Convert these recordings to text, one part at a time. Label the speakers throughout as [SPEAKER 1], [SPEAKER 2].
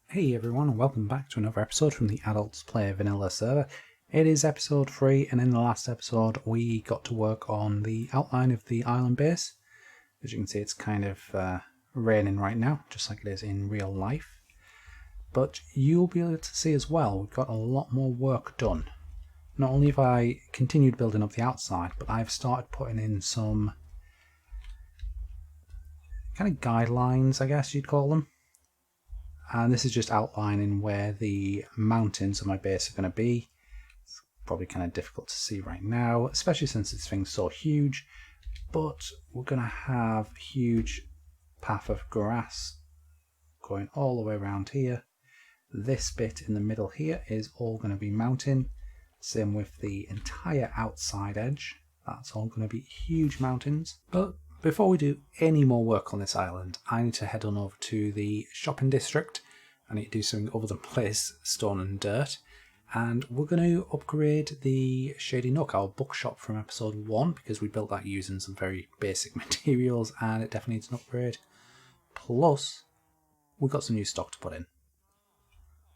[SPEAKER 1] Hey everyone, and welcome back to another episode from the Adults Play Vanilla server. It is episode 3, and in the last episode we got to work on the outline of the island base. As you can see, it's kind of raining right now, just like it is in real life. But you'll be able to see as well, we've got a lot more work done. Not only have I continued building up the outside, but I've started putting in some kind of guidelines, I guess you'd call them. And this is just outlining where the mountains of my base are going to be. It's probably kind of difficult to see right now, especially since this thing's so huge. But we're going to have a huge path of grass going all the way around here. This bit in the middle here is all going to be mountain. Same with the entire outside edge. That's all going to be huge mountains. But before we do any more work on this island, I need to head on over to the shopping district. I need to do something other than place stone and dirt. And we're going to upgrade the Shady Nook, our bookshop from episode 1, because we built that using some very basic materials and it definitely needs an upgrade. Plus, we've got some new stock to put in.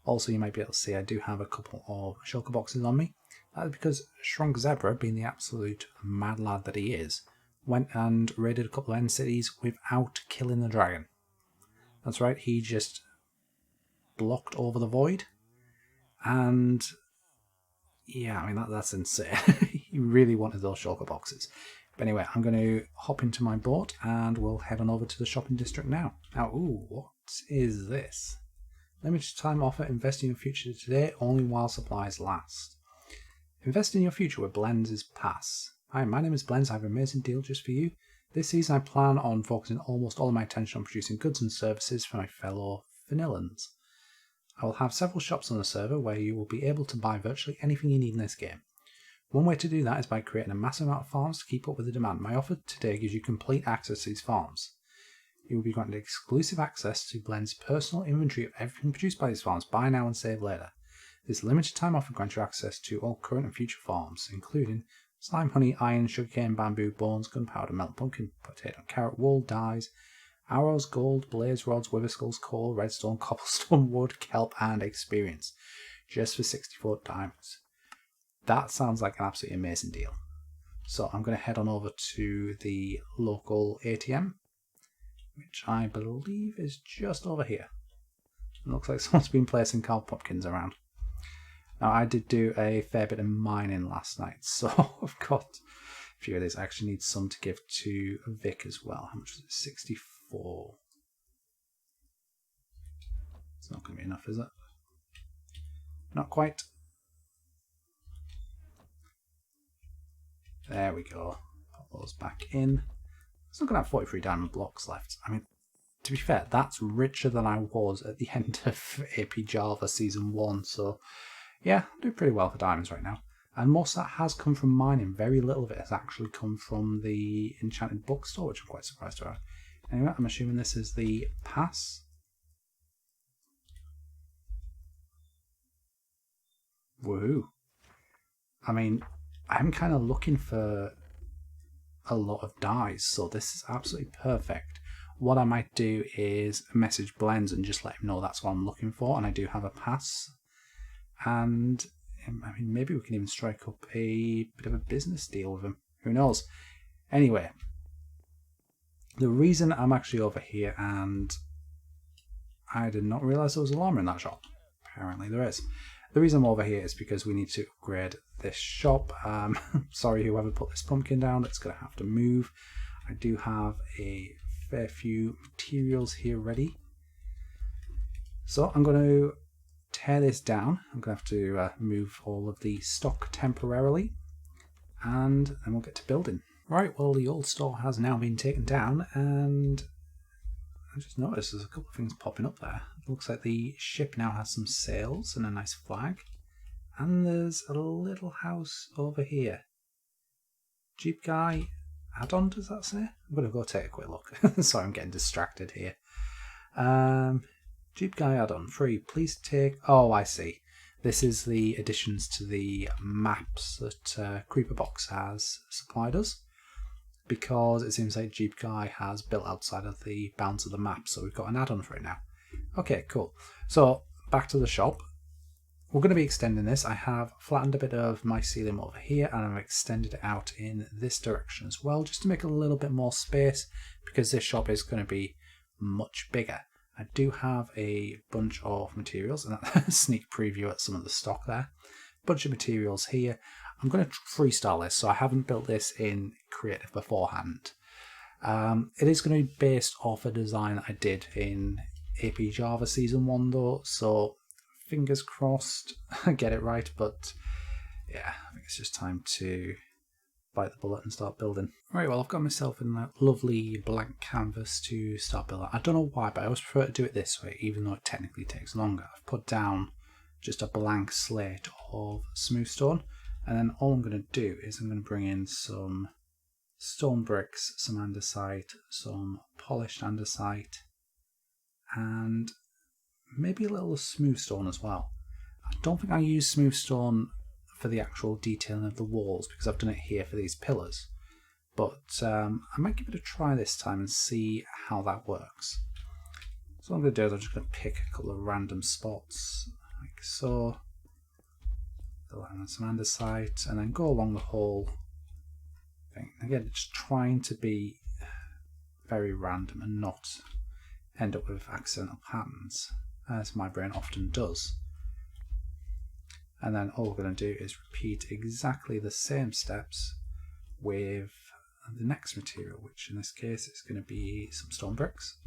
[SPEAKER 1] Also, you might be able to see I do have a couple of shulker boxes on me. That's because Shrunk Zebra, being the absolute mad lad that he is, went and raided a couple of end cities without killing the dragon. That's right, he just blocked over the void. And yeah, I mean, that's insane. He really wanted those shulker boxes. But anyway, I'm going to hop into my boat and we'll head on over to the shopping district now. Now, ooh, what is this? Limited time offer, invest in your future today, only while supplies last. Invest in your future with Blends' Pass. Hi, my name is Blends. I have an amazing deal just for you. This season I plan on focusing almost all of my attention on producing goods and services for my fellow Vanillans. I will have several shops on the server where you will be able to buy virtually anything you need in this game. One way to do that is by creating a massive amount of farms to keep up with the demand. My offer today gives you complete access to these farms. You will be granted exclusive access to Blend's personal inventory of everything produced by these farms. Buy now and save later. This limited time offer grants you access to all current and future farms, including slime, honey, iron, sugarcane, bamboo, bones, gunpowder, melted pumpkin, potato, carrot, wool, dyes, arrows, gold, blaze rods, wither skulls, coal, redstone, cobblestone, wood, kelp, and experience. Just for 64 diamonds. That sounds like an absolutely amazing deal. So I'm going to head on over to the local ATM, which I believe is just over here. It looks like someone's been placing cow pumpkins around. Now, I did do a fair bit of mining last night, so I've got a few of these. I actually need some to give to Vic as well. How much is it? 64. It's not going to be enough, is it? Not quite. There we go. Put those back in. Still going to have 43 diamond blocks left. I mean, to be fair, that's richer than I was at the end of AP Java Season 1, so yeah, I'm doing pretty well for diamonds right now. And most of that has come from mining. Very little of it has actually come from the enchanted bookstore, which I'm quite surprised about. Anyway, I'm assuming this is the pass. Woohoo. I mean, I'm kind of looking for a lot of dyes, so this is absolutely perfect. What I might do is message Blends and just let him know that's what I'm looking for, and I do have a pass. And I mean, maybe we can even strike up a bit of a business deal with him. Who knows? Anyway, the reason I'm actually over here, and I did not realise there was a llama in that shop. Apparently there is. The reason I'm over here is because we need to upgrade this shop. Sorry, whoever put this pumpkin down, it's going to have to move. I do have a fair few materials here ready. So I'm going to tear this down. I'm going to have to move all of the stock temporarily, and then we'll get to building. Right, well, the old store has now been taken down, and I just noticed there's a couple of things popping up there. It looks like the ship now has some sails and a nice flag, and there's a little house over here. Jeep Guy add-on, does that say? I'm going to go take a quick look. Sorry, I'm getting distracted here. Jeep Guy add-on, free. Please take... Oh, I see. This is the additions to the maps that Creeperbox has supplied us. because it seems like Jeep Guy has built outside of the bounds of the map, so we've got an add-on for it now. Okay, cool. So back to the shop. We're going to be extending this. I have flattened a bit of mycelium over here and I've extended it out in this direction as well, just to make a little bit more space, because this shop is going to be much bigger. I do have a bunch of materials, and a sneak preview at some of the stock there. Bunch of materials here. I'm going to freestyle this, so I haven't built this in creative beforehand. It is going to be based off a design that I did in AP Java Season 1 though, so fingers crossed I get it right, but yeah, I think it's just time to bite the bullet and start building. Right, well, I've got myself in that lovely blank canvas to start building. I don't know why, but I always prefer to do it this way, even though it technically takes longer. I've put down just a blank slate of smooth stone, and then all I'm going to do is I'm going to bring in some stone bricks, some andesite, some polished andesite, and maybe a little smooth stone as well. I don't think I use smooth stone for the actual detailing of the walls, because I've done it here for these pillars, but I might give it a try this time and see how that works. So what I'm going to do is I'm just going to pick a couple of random spots like so, fill in some andesite, and then go along the whole thing. Again, just trying to be very random and not end up with accidental patterns, as my brain often does. And then all we're going to do is repeat exactly the same steps with the next material, which in this case is going to be some stone bricks.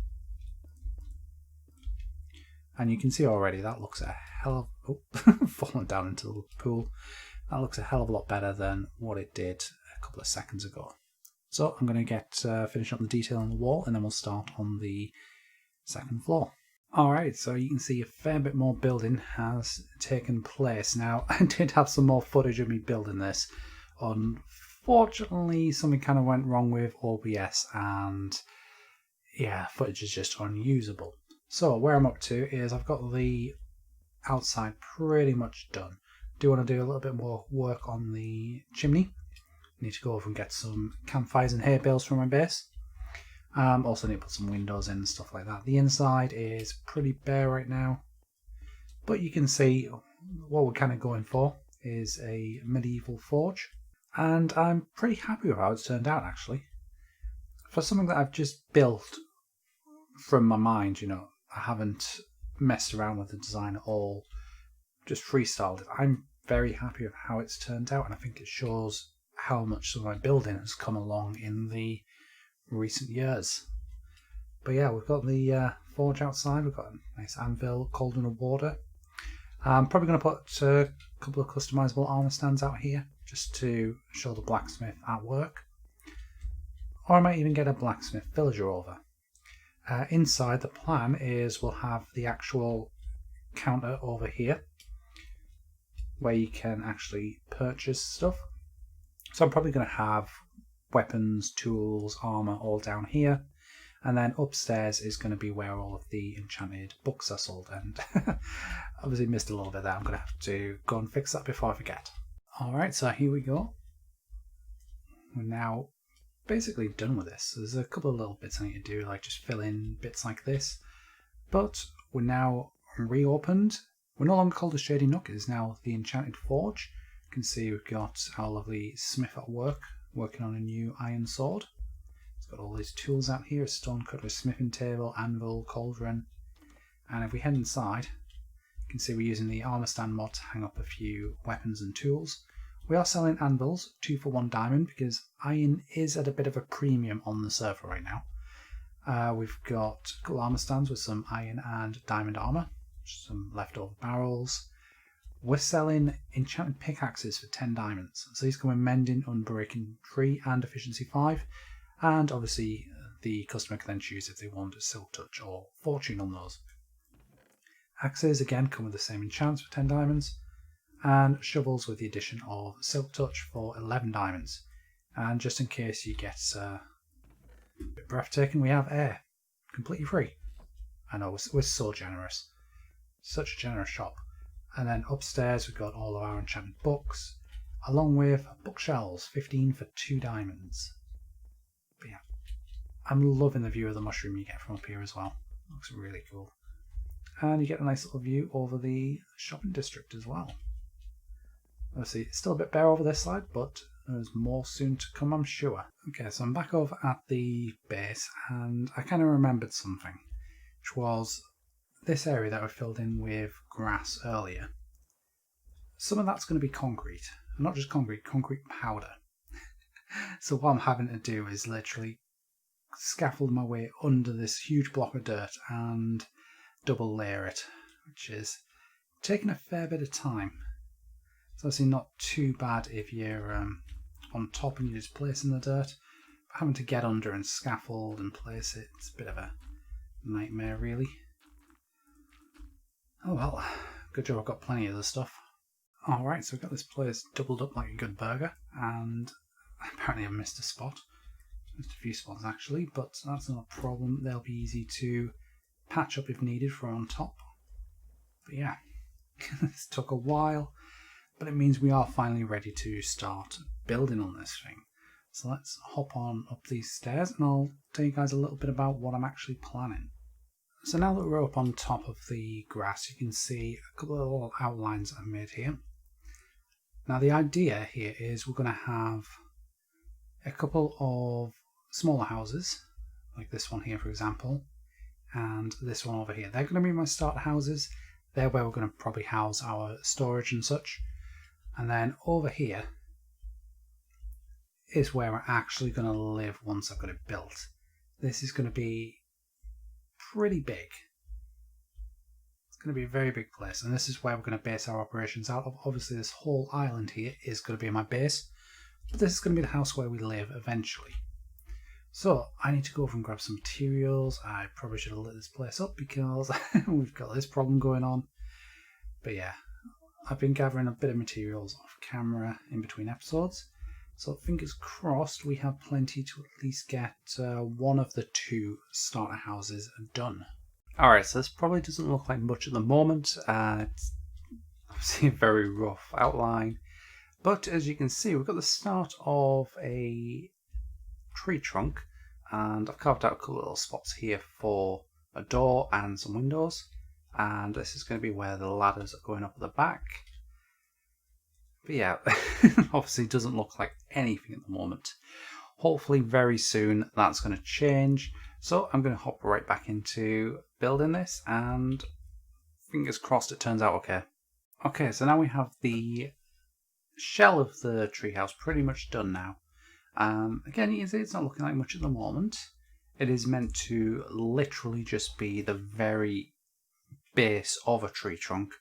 [SPEAKER 1] And you can see already that looks a hell of falling down into the pool. That looks a hell of a lot better than what it did a couple of seconds ago. So I'm going to get finish up the detail on the wall, and then we'll start on the second floor. Alright, so you can see a fair bit more building has taken place. Now, I did have some more footage of me building this. Unfortunately, something kind of went wrong with OBS, and yeah, footage is just unusable. So where I'm up to is I've got the outside pretty much done. Do want to do a little bit more work on the chimney. Need to go over and get some campfires and hay bales from my base. Also need to put some windows in and stuff like that. The inside is pretty bare right now, but you can see what we're kind of going for is a medieval forge, and I'm pretty happy with how it's turned out actually. For something that I've just built from my mind, you know, I haven't messed around with the design at all, just freestyled it. I'm very happy with how it's turned out, and I think it shows how much some of my building has come along in the recent years. But yeah, we've got the forge outside, we've got a nice anvil, cauldron of water. I'm probably going to put a couple of customizable armour stands out here just to show the blacksmith at work, or I might even get a blacksmith villager over. Inside, the plan is we'll have the actual counter over here where you can actually purchase stuff. So I'm probably going to have weapons, tools, armour all down here, and then upstairs is going to be where all of the enchanted books are sold, and obviously missed a little bit there. I'm going to have to go and fix that before I forget. Alright, so here we go. We're now basically done with this. There's a couple of little bits I need to do, like just fill in bits like this, but we're now reopened. We're no longer called the Shady Nook, it is now the Enchanted Forge. You can see we've got our lovely smith at work, working on a new iron sword. It's got all these tools out here, a stone cutter, smithing table, anvil, cauldron. And if we head inside, you can see we're using the armour stand mod to hang up a few weapons and tools. We are selling anvils, 2 for 1 diamond, because iron is at a bit of a premium on the server right now. We've got a couple armour stands with some iron and diamond armour, some leftover barrels. We're selling enchanted pickaxes for 10 diamonds. So these come with mending, unbreaking 3 and efficiency 5. And obviously the customer can then choose if they want a silk touch or fortune on those. Axes again come with the same enchants for 10 diamonds. And shovels with the addition of silk touch for 11 diamonds. And just in case you get a bit breathtaking, we have air. Completely free. I know, we're so generous. Such a generous shop. And then upstairs we've got all of our enchanted books, along with bookshelves, 15 for 2 diamonds. But yeah, I'm loving the view of the mushroom you get from up here as well. Looks really cool. And you get a nice little view over the shopping district as well. Obviously, it's still a bit bare over this side, but there's more soon to come, I'm sure. Okay, so I'm back over at the base, and I kind of remembered something, which was this area that I filled in with grass earlier. Some of that's going to be concrete, and not just concrete powder. So what I'm having to do is literally scaffold my way under this huge block of dirt and double layer it, which is taking a fair bit of time. It's obviously not too bad if you're on top and you're just placing the dirt, but having to get under and scaffold and place it, it's a bit of a nightmare really. Oh well, good job I've got plenty of the stuff. Alright, so we've got this place doubled up like a good burger, and apparently I missed a spot. Missed a few spots actually, but that's not a problem. They'll be easy to patch up if needed for on top. But yeah, this took a while, but it means we are finally ready to start building on this thing. So let's hop on up these stairs and I'll tell you guys a little bit about what I'm actually planning. So now that we're up on top of the grass, you can see a couple of little outlines I've made here. Now the idea here is we're going to have a couple of smaller houses, like this one here for example, and this one over here. They're going to be my starter houses. They're where we're going to probably house our storage and such. And then over here is where we're actually going to live once I've got it built. This is going to be pretty big. It's going to be a very big place, and this is where we're going to base our operations out of. Obviously this whole island here is going to be my base, but this is going to be the house where we live eventually. So I need to go over and grab some materials. I probably should have lit this place up because we've got this problem going on. But yeah, I've been gathering a bit of materials off camera in between episodes. So fingers crossed we have plenty to at least get one of the two starter houses done. Alright, so this probably doesn't look like much at the moment. It's obviously a very rough outline. But as you can see, we've got the start of a tree trunk, and I've carved out a couple of little spots here for a door and some windows, and this is going to be where the ladders are going up at the back. But yeah, obviously doesn't look like anything at the moment. Hopefully very soon that's going to change, so I'm going to hop right back into building this, and fingers crossed it turns out okay. Okay, so now we have the shell of the treehouse pretty much done now. Again, you can see it's not looking like much at the moment. It is meant to literally just be the very base of a tree trunk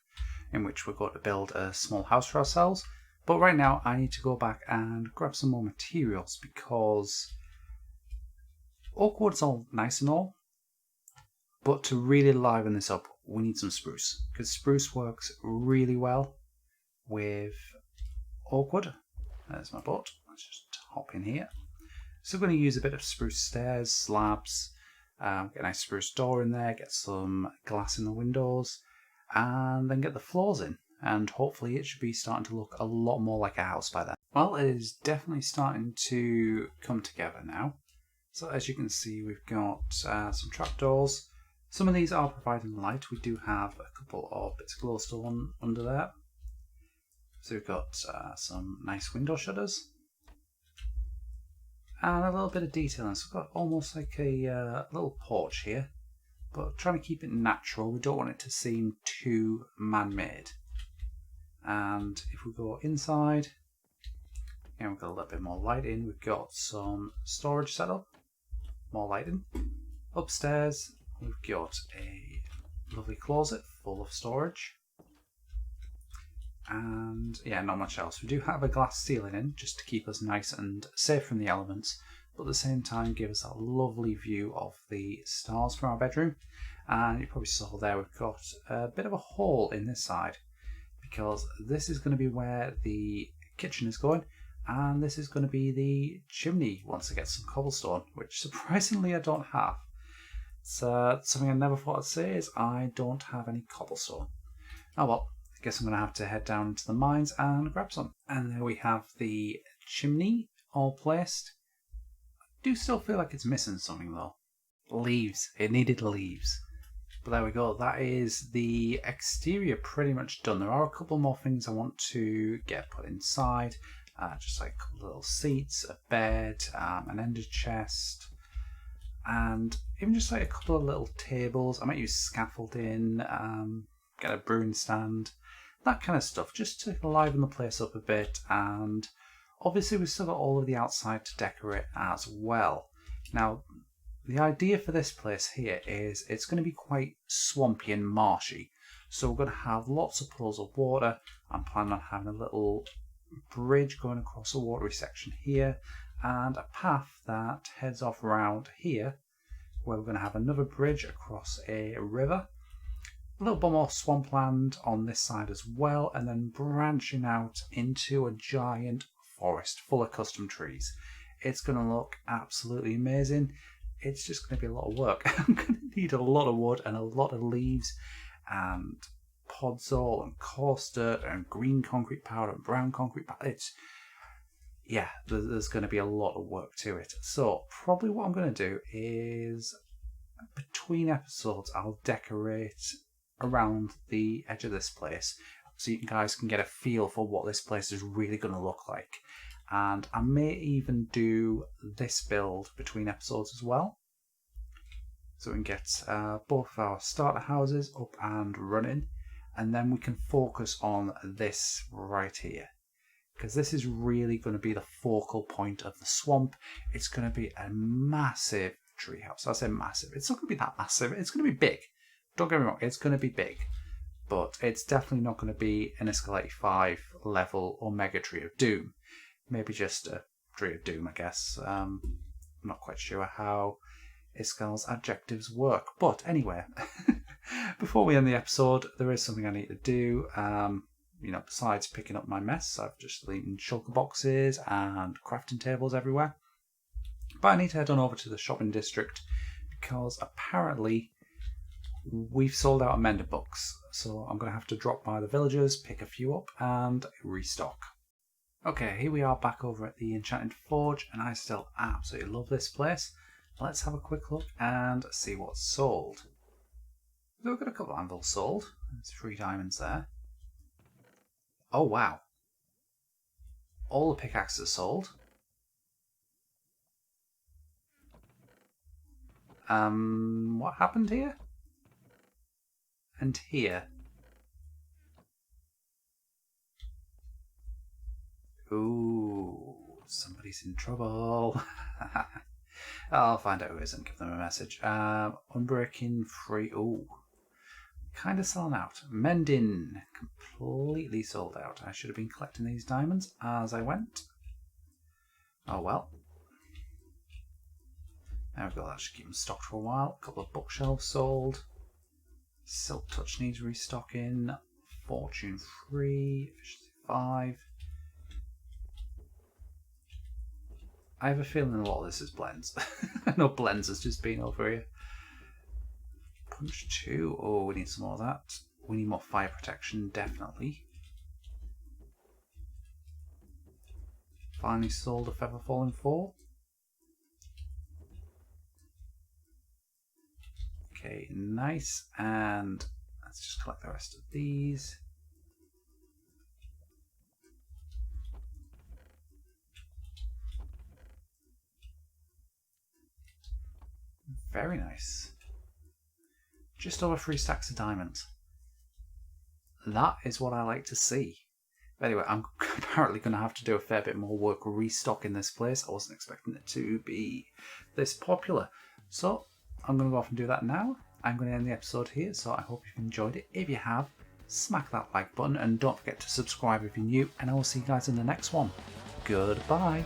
[SPEAKER 1] in which we're going to build a small house for ourselves. But right now I need to go back and grab some more materials because oak wood's all nice and all, but to really liven this up we need some spruce, because spruce works really well with oak wood. There's my boat. Let's just hop in here. So we're going to use a bit of spruce stairs, slabs, get a nice spruce door in there, get some glass in the windows, and then get the floors in. And hopefully it should be starting to look a lot more like a house by then. Well, it is definitely starting to come together now. So as you can see, we've got some trapdoors. Some of these are providing light. We do have a couple of bits of glowstone under there. So we've got some nice window shutters. And a little bit of detailing. So we've got almost like a little porch here. But trying to keep it natural. We don't want it to seem too man-made. And if we go inside, and we've got a little bit more lighting. We've got some storage set up, more lighting. Upstairs, we've got a lovely closet full of storage. And yeah, not much else. We do have a glass ceiling in just to keep us nice and safe from the elements, but at the same time give us that lovely view of the stars from our bedroom. And you probably saw there we've got a bit of a hole in this side, because this is going to be where the kitchen is going, and this is going to be the chimney once I get some cobblestone, which surprisingly I don't have. It's something I never thought I'd say, is I don't have any cobblestone. Oh well, I guess I'm going to have to head down into the mines and grab some. And there we have the chimney all placed. I do still feel like it's missing something though. Leaves. It needed leaves. But there we go. That is the exterior pretty much done. There are a couple more things I want to get put inside. Just like a couple of little seats, a bed, an ender chest, and even just like a couple of little tables. I might use scaffolding, get a brewing stand, that kind of stuff, just to liven the place up a bit. And obviously we've still got all of the outside to decorate as well. Now, the idea for this place here is it's going to be quite swampy and marshy. So we're going to have lots of puddles of water. I'm planning on having a little bridge going across a watery section here, and a path that heads off around here, where we're going to have another bridge across a river. A little bit more swampland on this side as well, and then branching out into a giant forest full of custom trees. It's going to look absolutely amazing. It's just going to be a lot of work. I'm going to need a lot of wood and a lot of leaves and podzol and coarse dirt and green concrete powder and brown concrete powder. Yeah, there's going to be a lot of work to it. So probably what I'm going to do is between episodes I'll decorate around the edge of this place so you guys can get a feel for what this place is really going to look like. And I may even do this build between episodes as well, so we can get both of our starter houses up and running, and then we can focus on this right here, because this is really going to be the focal point of the swamp. It's going to be a massive treehouse. I say massive. It's not going to be that massive. It's going to be big. Don't get me wrong. It's going to be big, but it's definitely not going to be an Escalate 5 level or Mega Tree of Doom. Maybe just a Tree of Doom, I guess. I'm not quite sure how Iskal's adjectives work. But anyway, before we end the episode, there is something I need to do. Besides picking up my mess, I've just leaving shulker boxes and crafting tables everywhere. But I need to head on over to the shopping district, because apparently we've sold out of mender books. So I'm going to have to drop by the villagers, pick a few up, and restock. Okay, here we are back over at the Enchanted Forge, and I still absolutely love this place. Let's have a quick look and see what's sold. So we've got a couple of anvils sold. There's 3 diamonds there. Oh wow. All the pickaxes are sold. What happened here? And here. Ooh, somebody's in trouble. I'll find out who it is and give them a message. Unbreaking free. Ooh, kind of selling out. Mending, completely sold out. I should have been collecting these diamonds as I went. Oh well. There we go, that should keep them stocked for a while. A couple of bookshelves sold. Silk Touch needs restocking. Fortune 3, efficiency 5. I have a feeling a lot of this is blends. I know blends has just been over here. Punch 2. Oh, we need some more of that. We need more fire protection, definitely. Finally sold a Feather Falling 4. Okay, nice. And let's just collect the rest of these. Very nice. Just over 3 stacks of diamonds. That is what I like to see. But anyway, I'm apparently going to have to do a fair bit more work restocking this place. I wasn't expecting it to be this popular. So I'm going to go off and do that now. I'm going to end the episode here, so I hope you've enjoyed it. If you have, smack that like button and don't forget to subscribe if you're new, and I will see you guys in the next one. Goodbye.